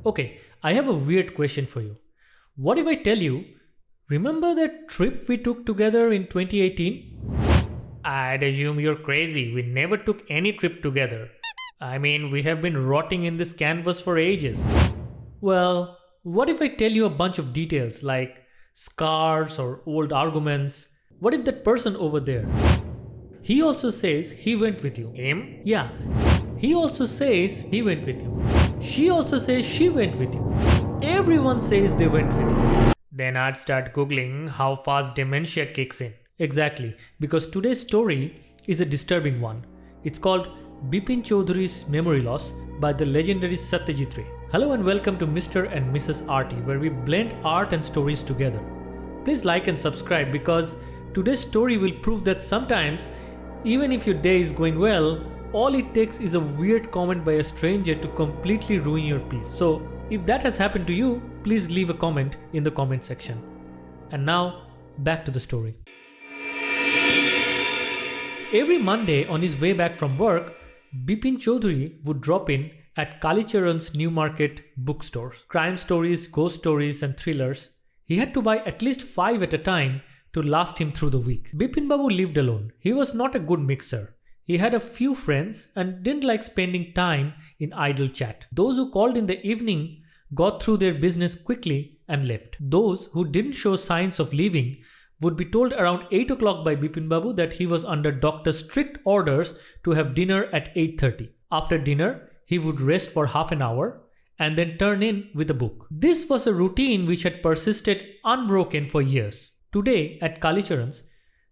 Okay, I have a weird question for you. What if I tell you, remember that trip we took together in 2018? I'd assume you're crazy. We never took any trip together. I mean, we have been rotting in this canvas for ages. Well, what if I tell you a bunch of details like scars or old arguments? What if that person over there? He also says he went with you. Him? Yeah. He also says he went with you. She also says she went with you. Everyone says they went with you. Then I'd start googling how fast dementia kicks in. Exactly, because today's story is a disturbing one. It's called Bipin Chaudhary's Memory Loss by the legendary Satyajit Ray. Hello and welcome to Mr and Mrs Arty, where we blend art and stories together. Please like and subscribe because today's story will prove that sometimes, even if your day is going well, all it takes is a weird comment by a stranger to completely ruin your peace. So, if that has happened to you, please leave a comment in the comment section. And now, back to the story. Every Monday on his way back from work, Bipin Chaudhary would drop in at Kalicharan's New Market bookstore. Crime stories, ghost stories and thrillers. He had to buy at least 5 at a time to last him through the week. Bipin Babu lived alone. He was not a good mixer. He had a few friends and didn't like spending time in idle chat. Those who called in the evening got through their business quickly and left. Those who didn't show signs of leaving would be told around 8 o'clock by Bipin Babu that he was under doctor's strict orders to have dinner at 8:30. After dinner, he would rest for half an hour and then turn in with a book. This was a routine which had persisted unbroken for years. Today at Kalicharan's,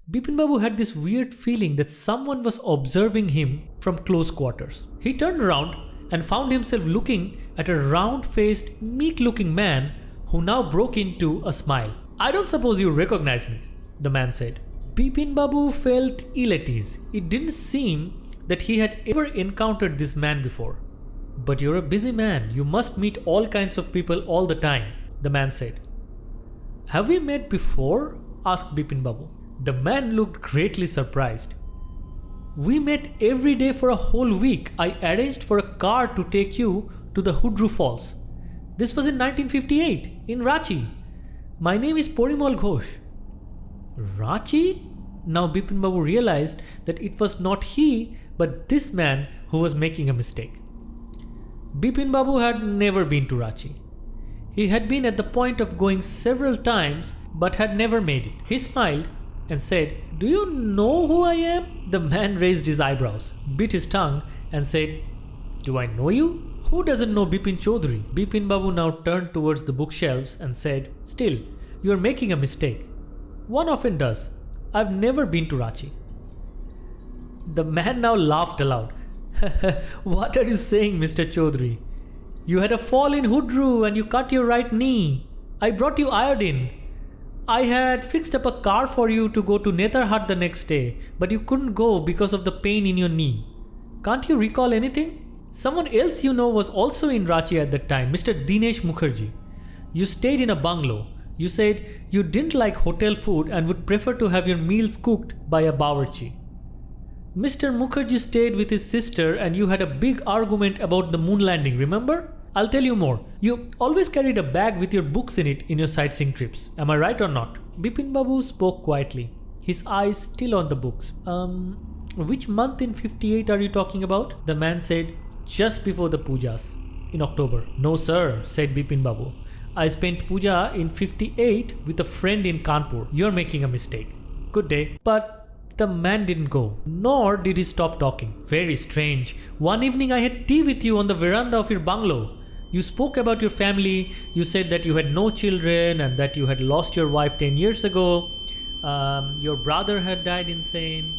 Bipin Babu had this weird feeling that someone was observing him from close quarters. He turned around and found himself looking at a round-faced, meek-looking man who now broke into a smile. "I don't suppose you recognize me," the man said. Bipin Babu felt ill at ease. It didn't seem that he had ever encountered this man before. "But you're a busy man. You must meet all kinds of people all the time," the man said. "Have we met before?" asked Bipin Babu. The man looked greatly surprised. "We met every day for a whole week. I arranged for a car to take you to the Hudru Falls. This was in 1958, in Ranchi. My name is Porimal Ghosh." Ranchi? Now Bipin Babu realized that it was not he but this man who was making a mistake. Bipin Babu had never been to Ranchi. He had been at the point of going several times but had never made it. He smiled and said, "Do you know who I am?" The man raised his eyebrows, bit his tongue and said, "Do I know you? Who doesn't know Bipin Chaudhary?" Bipin Babu now turned towards the bookshelves and said, "Still, you are making a mistake. One often does. I've never been to Ranchi." The man now laughed aloud. "What are you saying, Mr. Chaudhary? You had a fall in Hudru and you cut your right knee. I brought you iodine. I had fixed up a car for you to go to Netarhat the next day, but you couldn't go because of the pain in your knee. Can't you recall anything? Someone else you know was also in Ranchi at that time, Mr. Dinesh Mukherjee. You stayed in a bungalow. You said you didn't like hotel food and would prefer to have your meals cooked by a bawarchi. Mr. Mukherjee stayed with his sister and you had a big argument about the moon landing, remember? I'll tell you more. You always carried a bag with your books in it in your sightseeing trips. Am I right or not?" Bipin Babu spoke quietly, his eyes still on the books. Which month in 58 are you talking about?" The man said, "Just before the pujas, in October." "No sir," said Bipin Babu. "I spent puja in 58 with a friend in Kanpur. You're making a mistake. Good day." But the man didn't go, nor did he stop talking. "Very strange. One evening I had tea with you on the veranda of your bungalow. You spoke about your family. You said that you had no children and that you had lost your wife 10 years ago. Your brother had died insane,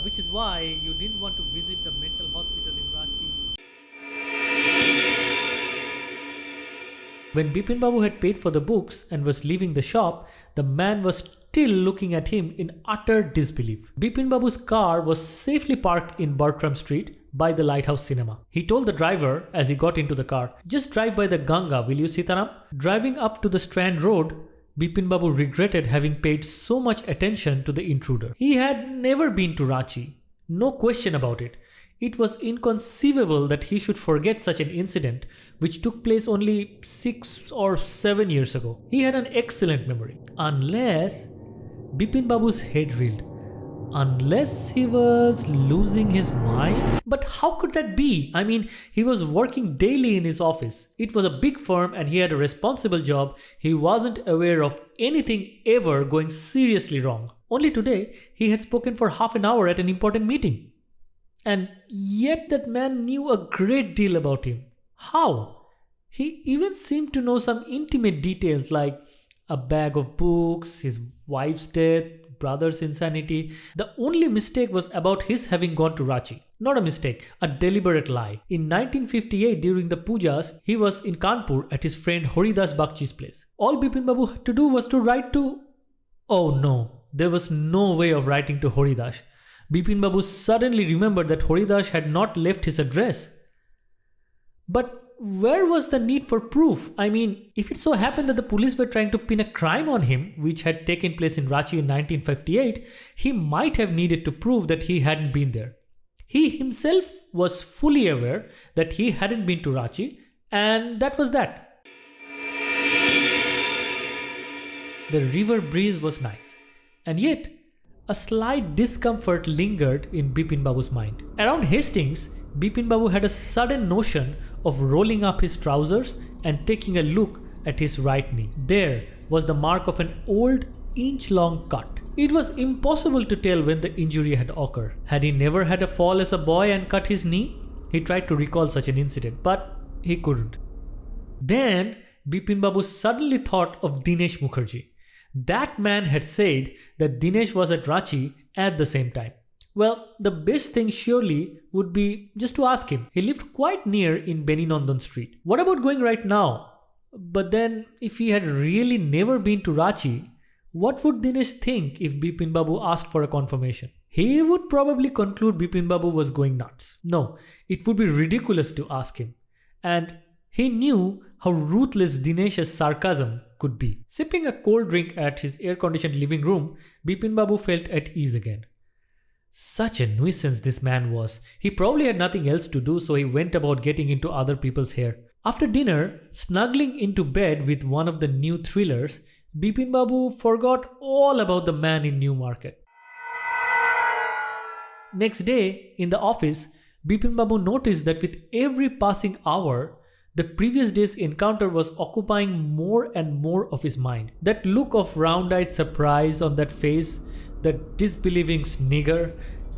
which is why you didn't want to visit the mental hospital in Ranchi." When Bipin Babu had paid for the books and was leaving the shop, the man was still looking at him in utter disbelief. Bipin Babu's car was safely parked in Bertram Street by the Lighthouse Cinema. He told the driver as he got into the car, "Just drive by the Ganga, will you, Sitaram?" Driving up to the Strand Road, Bipin Babu regretted having paid so much attention to the intruder. He had never been to Ranchi. No question about it. It was inconceivable that he should forget such an incident which took place only 6 or 7 years ago. He had an excellent memory. Unless Bipin Babu's head reeled. Unless he was losing his mind? But how could that be? I mean, he was working daily in his office. It was a big firm and he had a responsible job. He wasn't aware of anything ever going seriously wrong. Only today, he had spoken for half an hour at an important meeting. And yet that man knew a great deal about him. How? He even seemed to know some intimate details like a bag of books, his wife's death, brother's insanity. The only mistake was about his having gone to Ranchi. Not a mistake, a deliberate lie. In 1958, during the pujas, he was in Kanpur at his friend Haridas Bakchi's place. All Bipin Babu had to do was to write to... Oh no, there was no way of writing to Haridas. Bipin Babu suddenly remembered that Haridas had not left his address. But where was the need for proof? I mean, if it so happened that the police were trying to pin a crime on him, which had taken place in Ranchi in 1958, he might have needed to prove that he hadn't been there. He himself was fully aware that he hadn't been to Ranchi, and that was that. The river breeze was nice, and yet a slight discomfort lingered in Bipin Babu's mind. Around Hastings, Bipin Babu had a sudden notion of rolling up his trousers and taking a look at his right knee. There was the mark of an old inch-long cut. It was impossible to tell when the injury had occurred. Had he never had a fall as a boy and cut his knee? He tried to recall such an incident, but he couldn't. Then Bipin Babu suddenly thought of Dinesh Mukherjee. That man had said that Dinesh was at Ranchi at the same time. Well, the best thing surely would be just to ask him. He lived quite near in Beninondan Street. What about going right now? But then, if he had really never been to Ranchi, what would Dinesh think if Bipin Babu asked for a confirmation? He would probably conclude Bipin Babu was going nuts. No, it would be ridiculous to ask him. And he knew how ruthless Dinesh's sarcasm could be. Sipping a cold drink at his air-conditioned living room, Bipin Babu felt at ease again. Such a nuisance this man was. He probably had nothing else to do, so he went about getting into other people's hair. After dinner, snuggling into bed with one of the new thrillers, Bipin Babu forgot all about the man in Newmarket. Next day, in the office, Bipin Babu noticed that with every passing hour, the previous day's encounter was occupying more and more of his mind. That look of round-eyed surprise on that face, that disbelieving snigger.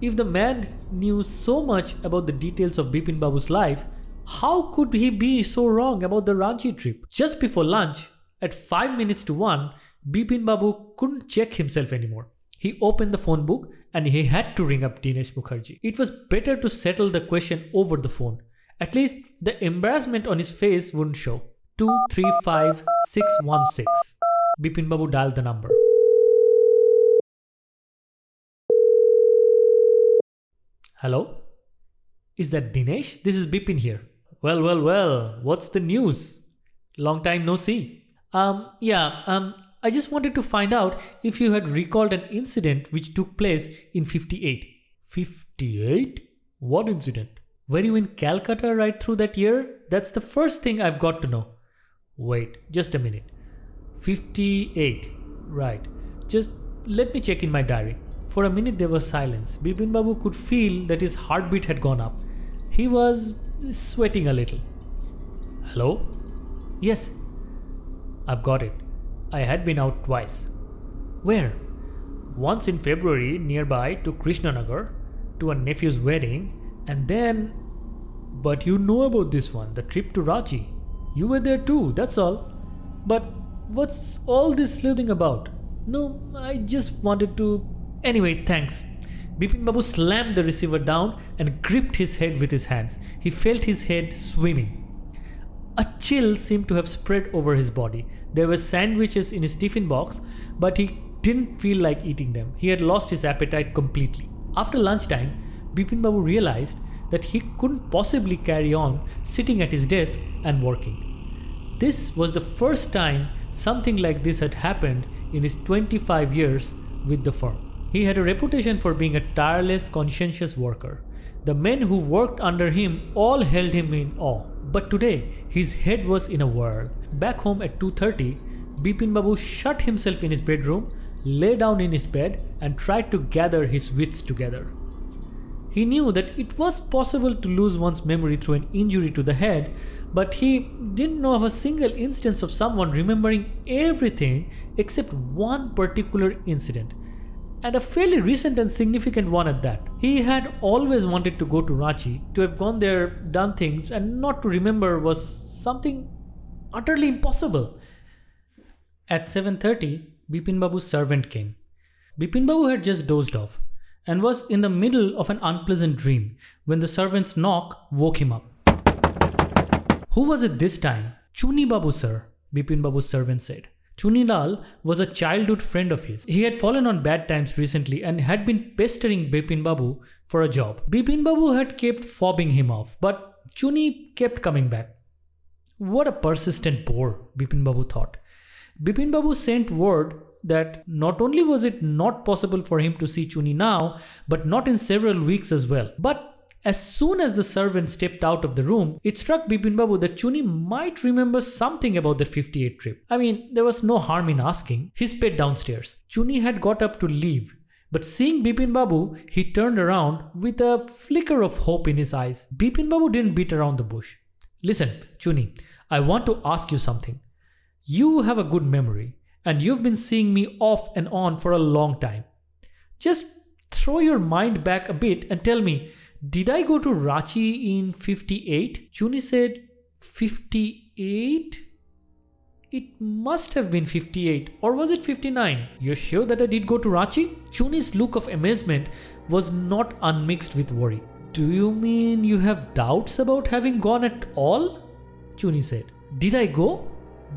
If the man knew so much about the details of Bipin Babu's life, how could he be so wrong about the Ranchi trip? Just before lunch, at 5 minutes to 1, Bipin Babu couldn't check himself anymore. He opened the phone book and he had to ring up Dinesh Mukherjee. It was better to settle the question over the phone. At least the embarrassment on his face wouldn't show. 235616. Bipin Babu dialed the number. Hello? Is that Dinesh? This is Bipin here. Well, what's the news? Long time no see. I just wanted to find out if you had recalled an incident which took place in 58. 58? What incident? Were you in Calcutta right through that year? That's the first thing I've got to know. Wait, just a minute. 58. Right. Just let me check in my diary. For a minute there was silence. Bipin Babu could feel that his heartbeat had gone up. He was sweating a little. Hello? Yes. I've got it. I had been out twice. Where? Once in February nearby to Krishnanagar, to a nephew's wedding, and then... But you know about this one, the trip to Ranchi. You were there too, that's all. But what's all this sleuthing about? No, I just wanted to... Anyway, thanks. Bipin Babu slammed the receiver down and gripped his head with his hands. He felt his head swimming. A chill seemed to have spread over his body. There were sandwiches in his tiffin box, but he didn't feel like eating them. He had lost his appetite completely. After lunchtime, Bipin Babu realized that he couldn't possibly carry on sitting at his desk and working. This was the first time something like this had happened in his 25 years with the firm. He had a reputation for being a tireless, conscientious worker. The men who worked under him all held him in awe. But today, his head was in a whirl. Back home at 2:30, Bipin Babu shut himself in his bedroom, lay down in his bed and tried to gather his wits together. He knew that it was possible to lose one's memory through an injury to the head, but he didn't know of a single instance of someone remembering everything except one particular incident, and a fairly recent and significant one at that. He had always wanted to go to Ranchi. To have gone there, done things, and not to remember was something utterly impossible. At 7:30, Bipin Babu's servant came. Bipin Babu had just dozed off and was in the middle of an unpleasant dream when the servant's knock woke him up. "Who was it this time?" "Chuni Babu, sir," Bipin Babu's servant said. Chunilal was a childhood friend of his. He had fallen on bad times recently and had been pestering Bipin Babu for a job. Bipin Babu had kept fobbing him off, but Chuni kept coming back. What a persistent bore, Bipin Babu thought. Bipin Babu sent word that not only was it not possible for him to see Chuni now, but not in several weeks as well. But as soon as the servant stepped out of the room, it struck Bipin Babu that Chuni might remember something about the 58 trip. I mean, there was no harm in asking. He sped downstairs. Chuni had got up to leave, but seeing Bipin Babu, he turned around with a flicker of hope in his eyes. Bipin Babu didn't beat around the bush. "Listen, Chuni, I want to ask you something. You have a good memory, and you've been seeing me off and on for a long time. Just throw your mind back a bit and tell me, did I go to Ranchi in 58? Chuni said, 58? It must have been 58, or was it 59? You're sure that I did go to Ranchi? Chuni's look of amazement was not unmixed with worry. Do you mean you have doubts about having gone at all? Chuni said. Did I go?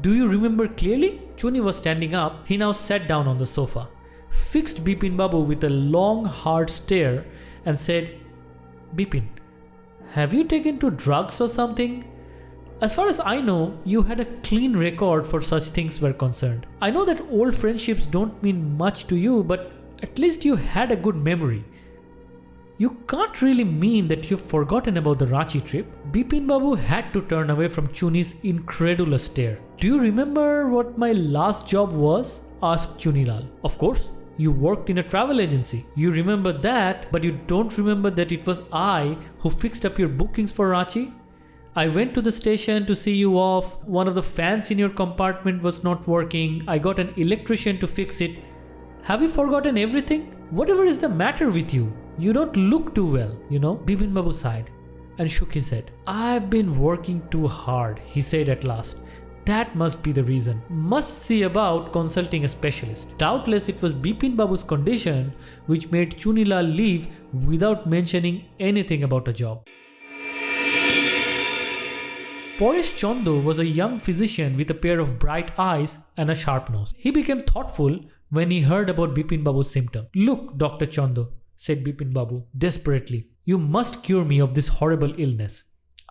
Do you remember clearly? Chuni was standing up. He now sat down on the sofa, fixed Bipin Babu with a long hard stare and said, Bipin, have you taken to drugs or something? As far as I know, you had a clean record for such things were concerned. I know that old friendships don't mean much to you, but at least you had a good memory. You can't really mean that you've forgotten about the Ranchi trip. Bipin Babu had to turn away from Chuni's incredulous stare. Do you remember what my last job was? Asked Chunilal. Of course. You worked in a travel agency. You remember that, but you don't remember that it was I who fixed up your bookings for Ranchi? I went to the station to see you off. One of the fans in your compartment was not working. I got an electrician to fix it. Have you forgotten everything? Whatever is the matter with you? You don't look too well, you know. Bipin Babu sighed and shook his head. I've been working too hard, he said at last. That must be the reason. Must see about consulting a specialist. Doubtless it was Bipin Babu's condition which made Chunilal leave without mentioning anything about a job. Paresh Chandu was a young physician with a pair of bright eyes and a sharp nose. He became thoughtful when he heard about Bipin Babu's symptom. Look, Dr. Chandu, said Bipin Babu desperately, you must cure me of this horrible illness.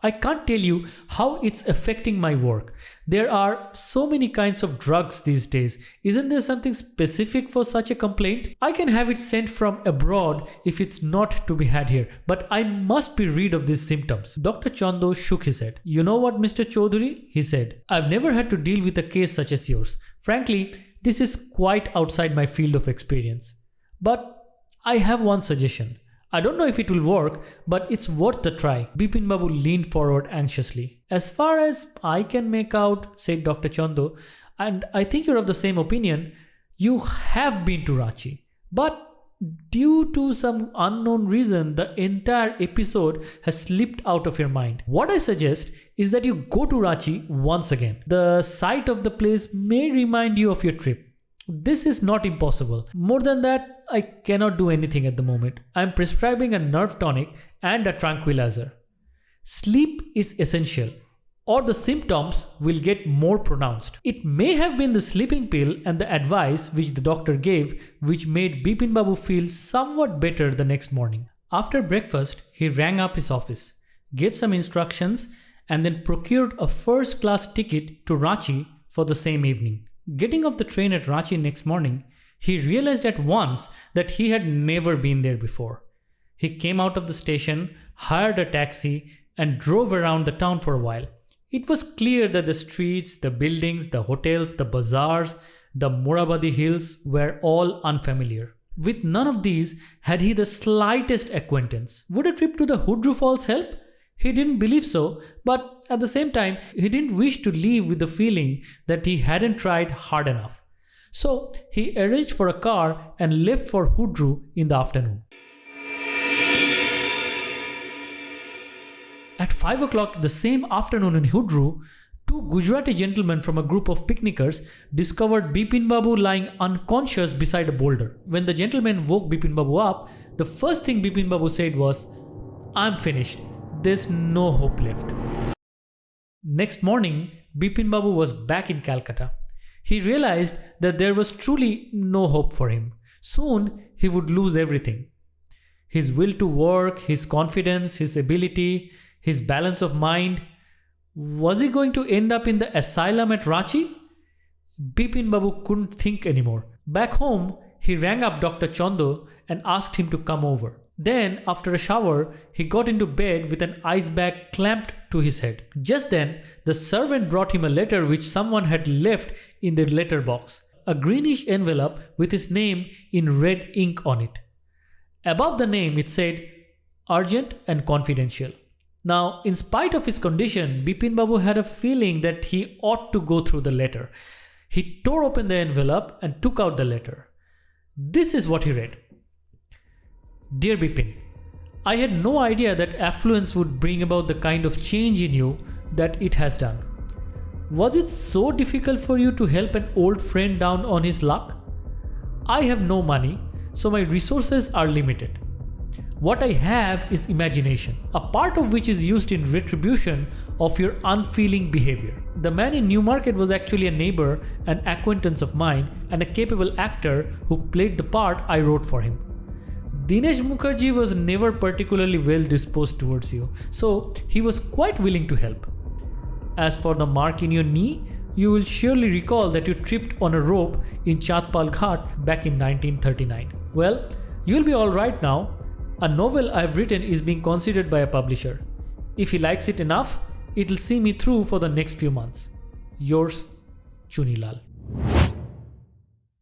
I can't tell you how it's affecting my work. There are so many kinds of drugs these days. Isn't there something specific for such a complaint? I can have it sent from abroad if it's not to be had here, but I must be rid of these symptoms. Dr. Chandu shook his head. You know what, Mr. Chaudhary? He said. I've never had to deal with a case such as yours. Frankly, this is quite outside my field of experience. But I have one suggestion. I don't know if it will work, but it's worth a try. Bipin Babu leaned forward anxiously. As far as I can make out, said Dr. Chandu, and I think you're of the same opinion, you have been to Ranchi. But due to some unknown reason, the entire episode has slipped out of your mind. What I suggest is that you go to Ranchi once again. The sight of the place may remind you of your trip. This is not impossible. More than that, I cannot do anything at the moment. I am prescribing a nerve tonic and a tranquilizer. Sleep is essential, or the symptoms will get more pronounced. It may have been the sleeping pill and the advice which the doctor gave which made Bipin Babu feel somewhat better the next morning. After breakfast, he rang up his office, gave some instructions, and then procured a first-class ticket to Ranchi for the same evening. Getting off the train at Ranchi next morning, he realized at once that he had never been there before. He came out of the station, hired a taxi, and drove around the town for a while. It was clear that the streets, the buildings, the hotels, the bazaars, the Morabadi hills were all unfamiliar. With none of these had he the slightest acquaintance. Would a trip to the Hudru Falls help? He didn't believe so, but at the same time, he didn't wish to leave with the feeling that he hadn't tried hard enough. So he arranged for a car and left for Hudru in the afternoon. At 5 o'clock the same afternoon in Hudru, two Gujarati gentlemen from a group of picnickers discovered Bipin Babu lying unconscious beside a boulder. When the gentlemen woke Bipin Babu up, the first thing Bipin Babu said was, "I'm finished. There's no hope left." Next morning, Bipin Babu was back in Calcutta. He realized that there was truly no hope for him. Soon, he would lose everything. His will to work, his confidence, his ability, his balance of mind. Was he going to end up in the asylum at Ranchi? Bipin Babu couldn't think anymore. Back home, he rang up Dr. Chando and asked him to come over. Then, after a shower, he got into bed with an ice bag clamped to his head. Just then, the servant brought him a letter which someone had left in the letter box. A greenish envelope with his name in red ink on it. Above the name, it said, "Urgent and confidential." Now, in spite of his condition, Bipin Babu had a feeling that he ought to go through the letter. He tore open the envelope and took out the letter. This is what he read. "Dear Bipin, I had no idea that affluence would bring about the kind of change in you that it has done. Was it so difficult for you to help an old friend down on his luck? I have no money, so my resources are limited. What I have is imagination, a part of which is used in retribution of your unfeeling behavior." The man in Newmarket was actually a neighbor, an acquaintance of mine, and a capable actor who played the part I wrote for him. Dinesh Mukherjee was never particularly well disposed towards you, so he was quite willing to help. As for the mark in your knee, you will surely recall that you tripped on a rope in Chatpal Ghat back in 1939. Well, you'll be alright now. A novel I've written is being considered by a publisher. If he likes it enough, it'll see me through for the next few months. Yours, Chunilal.